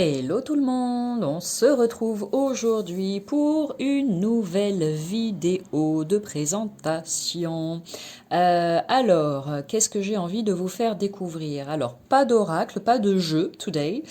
Hello tout le monde, on se retrouve aujourd'hui pour une nouvelle vidéo de présentation. Qu'est-ce que j'ai envie de vous faire découvrir? Alors, pas d'oracle, pas de jeu today,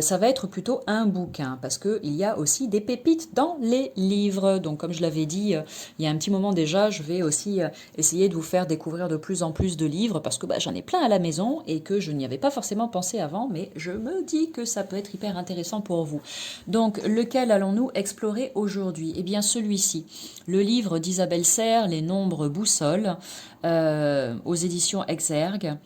ça va être plutôt un bouquin parce qu'il y a aussi des pépites dans les livres. Donc comme je l'avais dit il y a un petit moment déjà, je vais aussi essayer de vous faire découvrir de plus en plus de livres parce que j'en ai plein à la maison et que je n'y avais pas forcément pensé avant, mais je me dis que ça peut être hyper intéressant pour vous. Donc, lequel allons-nous explorer aujourd'hui? Eh bien, celui-ci, le livre d'Isabelle Serres, Les nombres boussoles, aux éditions Exergue.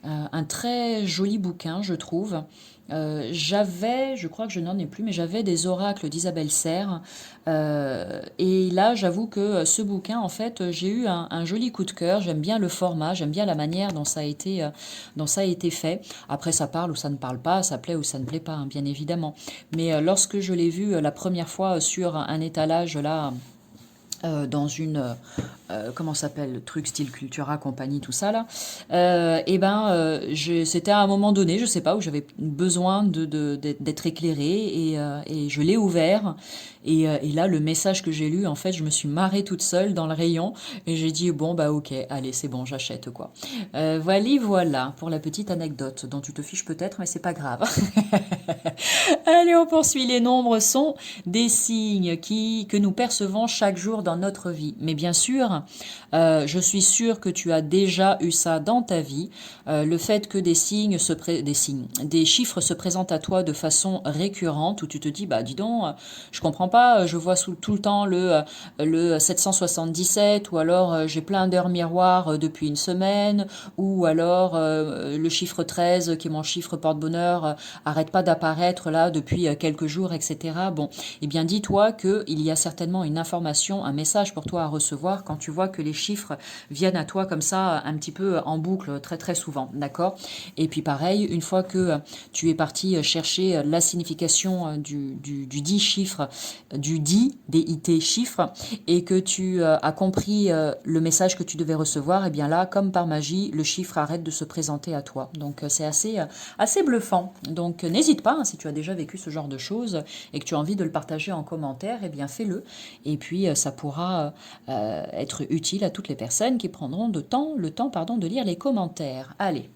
Un très joli bouquin, je trouve. Je crois que je n'en ai plus, mais j'avais des oracles d'Isabelle Serres. Et là, j'avoue que ce bouquin, en fait, j'ai eu un joli coup de cœur. J'aime bien le format, j'aime bien la manière dont ça a été fait. Après, ça parle ou ça ne parle pas, ça plaît ou ça ne plaît pas, hein, bien évidemment. Mais lorsque je l'ai vu la première fois sur un étalage là, dans une comment s'appelle le truc style Cultura compagnie tout ça là, c'était à un moment donné, je sais pas, où j'avais besoin d'être éclairée et je l'ai ouvert et là le message que j'ai lu, en fait je me suis marrée toute seule dans le rayon et j'ai dit bon bah ok, allez c'est bon, j'achète quoi. Voilà pour la petite anecdote dont tu te fiches peut-être, mais c'est pas grave. Allez, on poursuit. Les nombres sont des signes que nous percevons chaque jour dans notre vie. Mais bien sûr, je suis sûre que tu as déjà eu ça dans ta vie. Le fait que des chiffres se présentent à toi de façon récurrente, où tu te dis, bah dis donc, je comprends pas, je vois tout le temps le 777, ou alors j'ai plein d'heures miroirs depuis une semaine, ou alors le chiffre 13, qui est mon chiffre porte-bonheur, arrête pas d'apparaître là depuis quelques jours, etc. Bon, eh bien dis-toi qu'il y a certainement une information, un message pour toi à recevoir quand tu vois que les chiffres viennent à toi comme ça un petit peu en boucle très très souvent, d'accord? Et puis pareil, une fois que tu es parti chercher la signification du dit chiffre, du dit, DIT chiffre, et que tu as compris le message que tu devais recevoir, et bien là, comme par magie, le chiffre arrête de se présenter à toi. Donc c'est assez bluffant. Donc n'hésite pas, hein, si tu as déjà vécu ce genre de choses et que tu as envie de le partager en commentaire, eh bien fais-le. Et puis ça pourra être utile à toutes les personnes qui prendront le temps de lire les commentaires. Allez.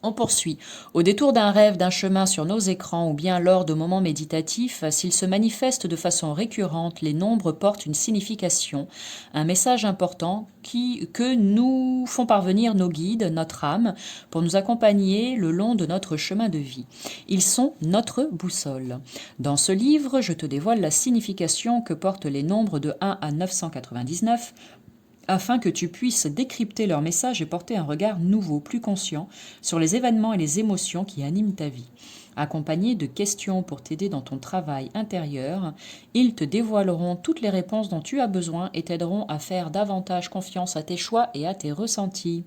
On poursuit. Au détour d'un rêve, d'un chemin sur nos écrans ou bien lors de moments méditatifs, s'ils se manifestent de façon récurrente, les nombres portent une signification, un message important que nous font parvenir nos guides, notre âme, pour nous accompagner le long de notre chemin de vie. Ils sont notre boussole. Dans ce livre, je te dévoile la signification que portent les nombres de 1 à 999 afin que tu puisses décrypter leur message et porter un regard nouveau, plus conscient, sur les événements et les émotions qui animent ta vie. Accompagnés de questions pour t'aider dans ton travail intérieur, ils te dévoileront toutes les réponses dont tu as besoin et t'aideront à faire davantage confiance à tes choix et à tes ressentis.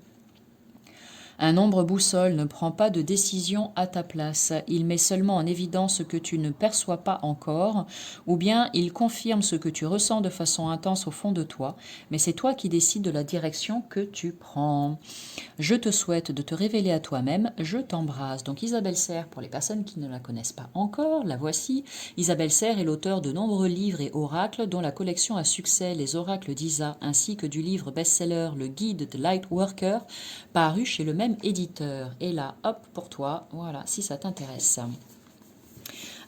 Un nombre boussole ne prend pas de décision à ta place. Il met seulement en évidence ce que tu ne perçois pas encore, ou bien il confirme ce que tu ressens de façon intense au fond de toi, mais c'est toi qui décides de la direction que tu prends. Je te souhaite de te révéler à toi-même. Je t'embrasse. Donc Isabelle Serres, pour les personnes qui ne la connaissent pas encore, la voici. Isabelle Serres est l'auteure de nombreux livres et oracles, dont la collection à succès Les Oracles d'Isa, ainsi que du livre best-seller Le Guide de Lightworker, paru chez le même éditeur. Et là, hop, pour toi, voilà, si ça t'intéresse.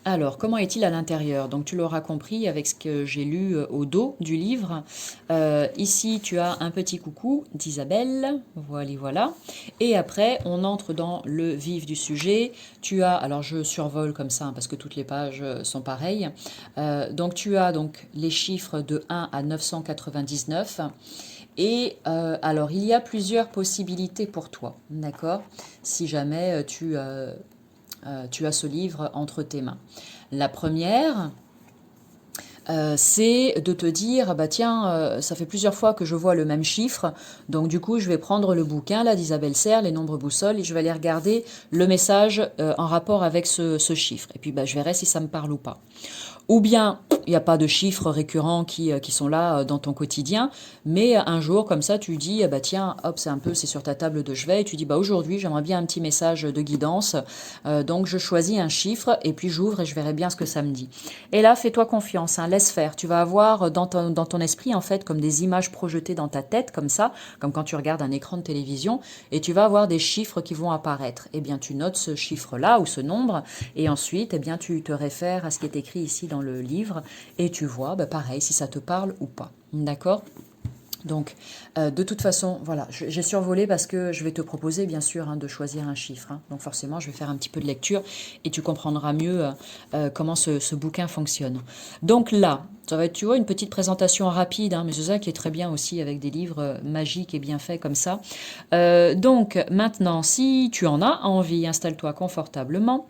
Alors, comment est-il à l'intérieur? Donc, tu l'auras compris avec ce que j'ai lu au dos du livre. Ici, tu as un petit coucou d'Isabelle. Voilà, voilà. Et après, on entre dans le vif du sujet. Tu as, alors je survole comme ça, hein, parce que toutes les pages sont pareilles. Donc, tu as donc les chiffres de 1 à 999. Et alors, il y a plusieurs possibilités pour toi, d'accord? Si jamais tu as ce livre entre tes mains. La première, c'est de te dire, bah tiens, ça fait plusieurs fois que je vois le même chiffre, donc du coup je vais prendre le bouquin là d'Isabelle Serre, Les nombres boussoles, et je vais aller regarder le message en rapport avec ce chiffre. Et puis bah, je verrai si ça me parle ou pas. Ou bien, il n'y a pas de chiffres récurrents qui sont là dans ton quotidien, mais un jour, comme ça, tu dis, bah tiens, hop, c'est sur ta table de chevet, et tu dis, bah aujourd'hui, j'aimerais bien un petit message de guidance, donc je choisis un chiffre, et puis j'ouvre et je verrai bien ce que ça me dit. Et là, fais-toi confiance, hein, laisse faire. Tu vas avoir dans ton esprit, en fait, comme des images projetées dans ta tête, comme ça, comme quand tu regardes un écran de télévision, et tu vas avoir des chiffres qui vont apparaître. Eh bien, tu notes ce chiffre-là, ou ce nombre, et ensuite, eh bien, tu te réfères à ce qui est écrit ici dans le livre et tu vois, bah, pareil, si ça te parle ou pas. D'accord? Donc, de toute façon, voilà, j'ai survolé parce que je vais te proposer, bien sûr, hein, de choisir un chiffre. Hein. Donc, forcément, je vais faire un petit peu de lecture et tu comprendras mieux comment ce bouquin fonctionne. Donc là, ça va être, tu vois, une petite présentation rapide, hein, mais c'est ça qui est très bien aussi avec des livres magiques et bien faits comme ça. Donc, maintenant, si tu en as envie, installe-toi confortablement.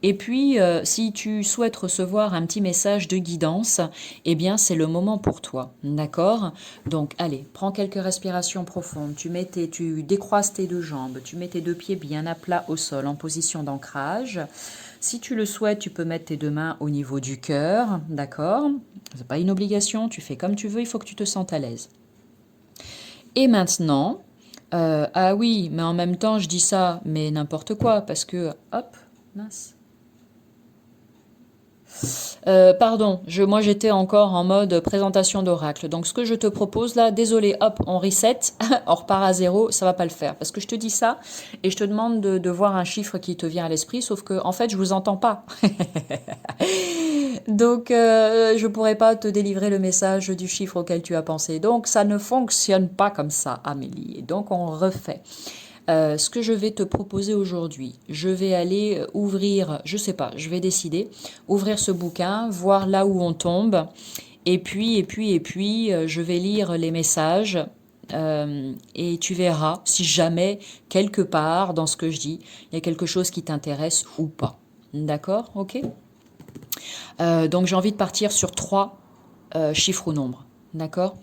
Et puis, si tu souhaites recevoir un petit message de guidance, eh bien, c'est le moment pour toi. D'accord? Donc, allez, prends quelques respirations profondes. Tu décroises tes deux jambes. Tu mets tes deux pieds bien à plat au sol en position d'ancrage. Si tu le souhaites, tu peux mettre tes deux mains au niveau du cœur. D'accord? C'est pas une obligation. Tu fais comme tu veux. Il faut que tu te sentes à l'aise. Et maintenant, ah oui, mais en même temps, je dis ça, mais n'importe quoi, parce que, hop, mince. Pardon, moi j'étais encore en mode présentation d'oracle. Donc ce que je te propose là, désolé, hop, on reset, on repart à zéro, ça va pas le faire. Parce que je te dis ça et je te demande de voir un chiffre qui te vient à l'esprit, sauf que en fait je vous entends pas. Donc je pourrais pas te délivrer le message du chiffre auquel tu as pensé. Donc ça ne fonctionne pas comme ça, Amélie. Et donc on refait. Ce que je vais te proposer aujourd'hui, je vais aller ouvrir, je sais pas, je vais décider, ouvrir ce bouquin, voir là où on tombe, et puis, je vais lire les messages. Et tu verras si jamais, quelque part dans ce que je dis, il y a quelque chose qui t'intéresse ou pas. D'accord? Ok? Donc j'ai envie de partir sur 3 chiffres ou nombres. D'accord?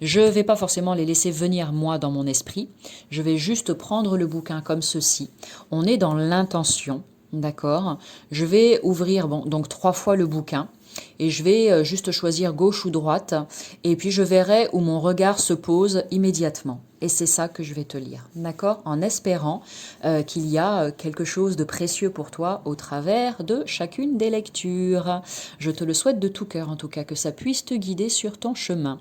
Je ne vais pas forcément les laisser venir moi dans mon esprit. Je vais juste prendre le bouquin comme ceci. On est dans l'intention. D'accord? Je vais ouvrir donc 3 fois le bouquin. Et je vais juste choisir gauche ou droite. Et puis je verrai où mon regard se pose immédiatement. Et c'est ça que je vais te lire. D'accord? En espérant qu'il y a quelque chose de précieux pour toi au travers de chacune des lectures. Je te le souhaite de tout cœur, en tout cas, que ça puisse te guider sur ton chemin.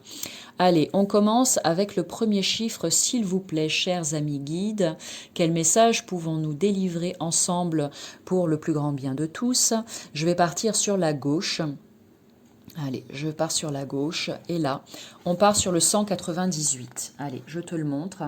Allez, on commence avec le premier chiffre, s'il vous plaît, chers amis guides. Quel message pouvons-nous délivrer ensemble pour le plus grand bien de tous? Je vais partir sur la gauche. Allez, je pars sur la gauche. Et là, on part sur le 198. Allez, je te le montre.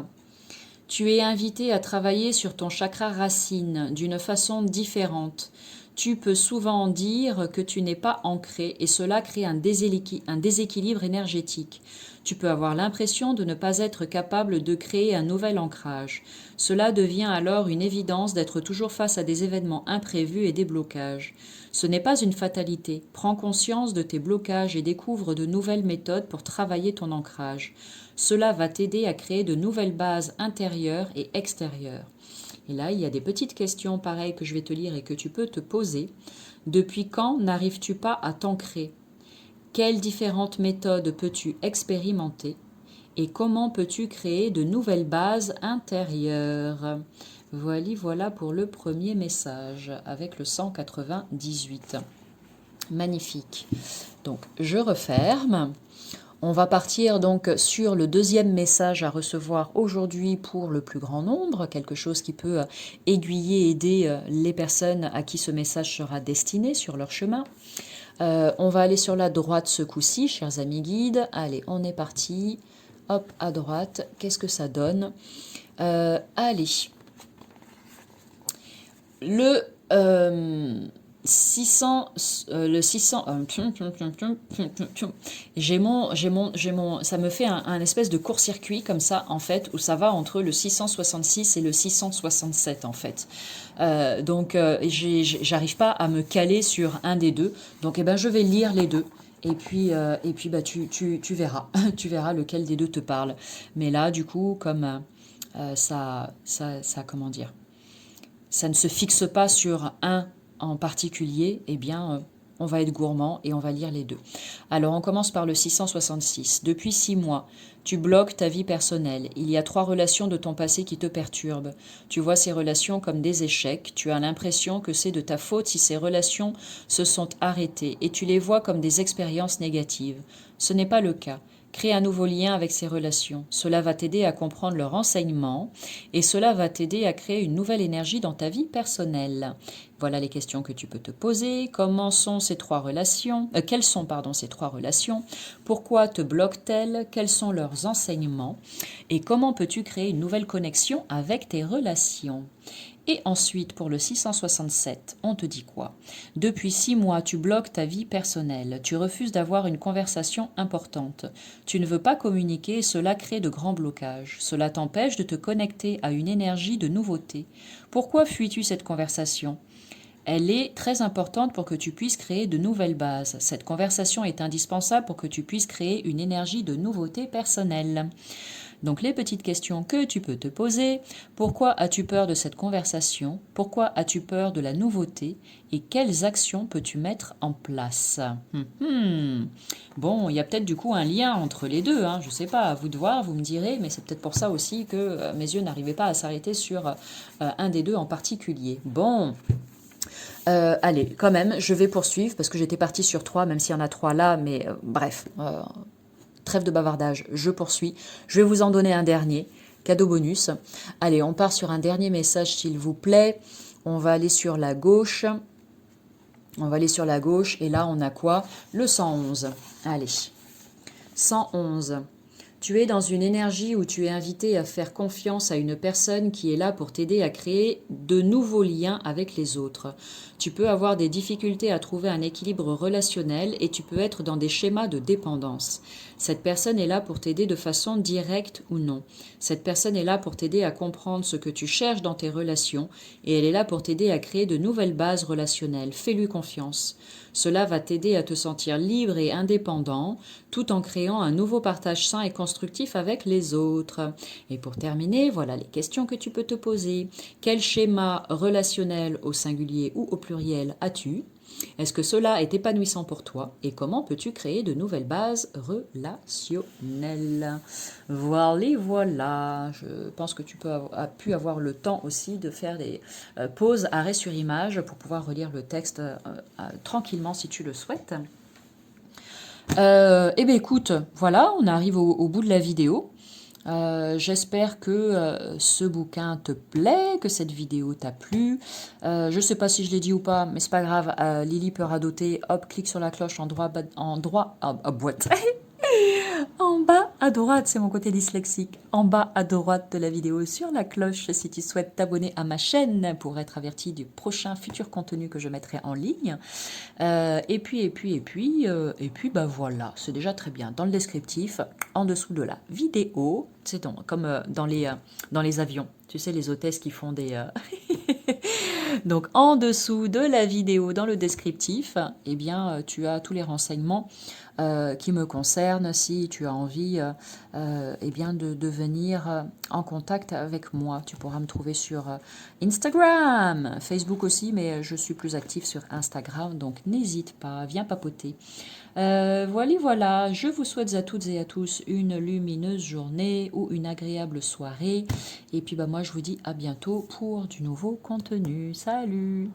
Tu es invité à travailler sur ton chakra racine d'une façon différente. Tu peux souvent dire que tu n'es pas ancré et cela crée un déséquilibre énergétique. Tu peux avoir l'impression de ne pas être capable de créer un nouvel ancrage. Cela devient alors une évidence d'être toujours face à des événements imprévus et des blocages. Ce n'est pas une fatalité. Prends conscience de tes blocages et découvre de nouvelles méthodes pour travailler ton ancrage. Cela va t'aider à créer de nouvelles bases intérieures et extérieures. Et là, il y a des petites questions pareilles que je vais te lire et que tu peux te poser. Depuis quand n'arrives-tu pas à t'ancrer? Quelles différentes méthodes peux-tu expérimenter? Et comment peux-tu créer de nouvelles bases intérieures? Voilà pour le premier message avec le 198. Magnifique. Donc, je referme. On va partir donc sur le deuxième message à recevoir aujourd'hui pour le plus grand nombre, quelque chose qui peut aiguiller, aider les personnes à qui ce message sera destiné sur leur chemin. On va aller sur la droite ce coup-ci, chers amis guides. Allez, on est parti. Hop, à droite. Qu'est-ce que ça donne? Allez. Le 600, le 600, ça me fait un espèce de court-circuit comme ça en fait, où ça va entre le 666 et le 667 en fait. Donc j'arrive pas à me caler sur un des deux, donc eh ben je vais lire les deux Et puis bah, tu verras. Tu verras lequel des deux te parle. Mais là, du coup, comme comment dire, ça ne se fixe pas sur un en particulier, eh bien, on va être gourmand et on va lire les deux. Alors, on commence par le 666. Depuis 6 mois, tu bloques ta vie personnelle. Il y a 3 relations de ton passé qui te perturbent. Tu vois ces relations comme des échecs. Tu as l'impression que c'est de ta faute si ces relations se sont arrêtées et tu les vois comme des expériences négatives. Ce n'est pas le cas. Crée un nouveau lien avec ces relations. Cela va t'aider à comprendre leur enseignement et cela va t'aider à créer une nouvelle énergie dans ta vie personnelle. Voilà les questions que tu peux te poser. Comment sont ces 3 relations Quelles sont, pardon, ces 3 relations? Pourquoi te bloquent-elles? Quels sont leurs enseignements? Et comment peux-tu créer une nouvelle connexion avec tes relations? Et ensuite, pour le 667, on te dit quoi? Depuis 6 mois, tu bloques ta vie personnelle. Tu refuses d'avoir une conversation importante. Tu ne veux pas communiquer et cela crée de grands blocages. Cela t'empêche de te connecter à une énergie de nouveauté. Pourquoi fuis-tu cette conversation? Elle est très importante pour que tu puisses créer de nouvelles bases. Cette conversation est indispensable pour que tu puisses créer une énergie de nouveauté personnelle. Donc les petites questions que tu peux te poser, pourquoi as-tu peur de cette conversation? Pourquoi as-tu peur de la nouveauté? Et quelles actions peux-tu mettre en place? Bon, il y a peut-être du coup un lien entre les deux, hein, je ne sais pas, à vous de voir, vous me direz, mais c'est peut-être pour ça aussi que mes yeux n'arrivaient pas à s'arrêter sur un des deux en particulier. Bon, allez, quand même, je vais poursuivre parce que j'étais partie sur 3, même s'il y en a 3 là, mais bref, trêve de bavardage, je poursuis. Je vais vous en donner un dernier, cadeau bonus. Allez, on part sur un dernier message, s'il vous plaît. On va aller sur la gauche. On va aller sur la gauche, et là, on a quoi? Le 111. Allez, 111. Tu es dans une énergie où tu es invité à faire confiance à une personne qui est là pour t'aider à créer de nouveaux liens avec les autres. Tu peux avoir des difficultés à trouver un équilibre relationnel et tu peux être dans des schémas de dépendance. Cette personne est là pour t'aider de façon directe ou non. Cette personne est là pour t'aider à comprendre ce que tu cherches dans tes relations et elle est là pour t'aider à créer de nouvelles bases relationnelles. Fais-lui confiance. Cela va t'aider à te sentir libre et indépendant tout en créant un nouveau partage sain et constructif avec les autres. Et pour terminer, voilà les questions que tu peux te poser. Quel schéma relationnel au singulier ou au pluriel as-tu? Est-ce que cela est épanouissant pour toi? Et comment peux-tu créer de nouvelles bases relationnelles? Voilà. Je pense que tu as pu avoir le temps aussi de faire des pauses, arrêt sur image pour pouvoir relire le texte tranquillement si tu le souhaites. Eh bien écoute, voilà, on arrive au bout de la vidéo. J'espère que ce bouquin te plaît, que cette vidéo t'a plu. Je ne sais pas si je l'ai dit ou pas, mais c'est pas grave. Lily peut radoter. Hop, clique sur la cloche en boîte. En bas à droite, c'est mon côté dyslexique. En bas à droite de la vidéo, sur la cloche, si tu souhaites t'abonner à ma chaîne pour être averti du prochain futur contenu que je mettrai en ligne. Et puis, bah voilà, c'est déjà très bien. Dans le descriptif, en dessous de la vidéo, c'est comme dans les avions. Tu sais, les hôtesses qui font des... Donc, en dessous de la vidéo, dans le descriptif, eh bien, tu as tous les renseignements qui me concernent si tu as envie eh bien, de venir en contact avec moi. Tu pourras me trouver sur Instagram, Facebook aussi, mais je suis plus active sur Instagram, donc n'hésite pas, viens papoter. Voilà, je vous souhaite à toutes et à tous une lumineuse journée ou une agréable soirée. Et puis bah, moi je vous dis à bientôt pour du nouveau contenu. Salut!